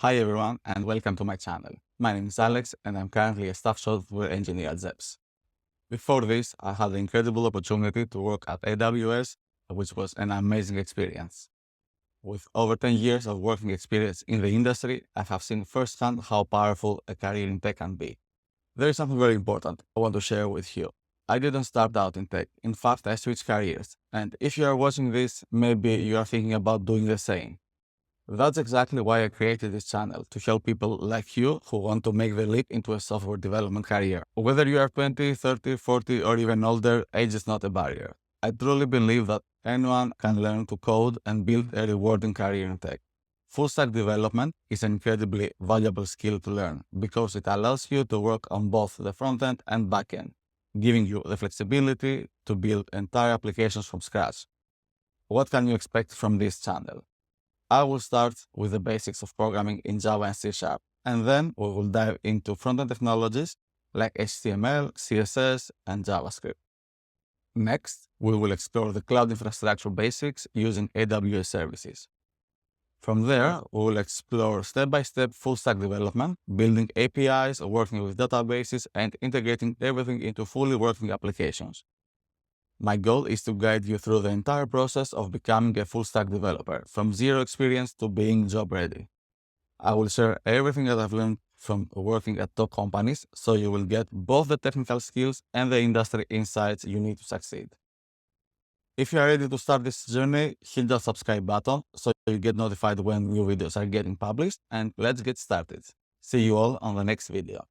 Hi everyone and welcome to my channel. My name is Alex and I'm currently a staff software engineer at Zepz. Before this, I had the incredible opportunity to work at AWS, which was an amazing experience. With over 10 years of working experience in the industry, I have seen firsthand how powerful a career in tech can be. There is something very important I want to share with you. I didn't start out in tech. In fact, I switched careers. And if you are watching this, maybe you are thinking about doing the same. That's exactly why I created this channel, to help people like you who want to make the leap into a software development career. Whether you are 20, 30, 40, or even older, age is not a barrier. I truly believe that anyone can learn to code and build a rewarding career in tech. Full stack development is an incredibly valuable skill to learn because it allows you to work on both the front end and back end, giving you the flexibility to build entire applications from scratch. What can you expect from this channel? I will start with the basics of programming in Java and C#, and then we will dive into front-end technologies like HTML, CSS, and JavaScript. Next, we will explore the cloud infrastructure basics using AWS services. From there, we will explore step-by-step full-stack development, building APIs, working with databases, and integrating everything into fully working applications. My goal is to guide you through the entire process of becoming a full-stack developer, from zero experience to being job-ready. I will share everything that I've learned from working at top companies, so you will get both the technical skills and the industry insights you need to succeed. If you are ready to start this journey, hit the subscribe button so you get notified when new videos are getting published, and let's get started. See you all on the next video.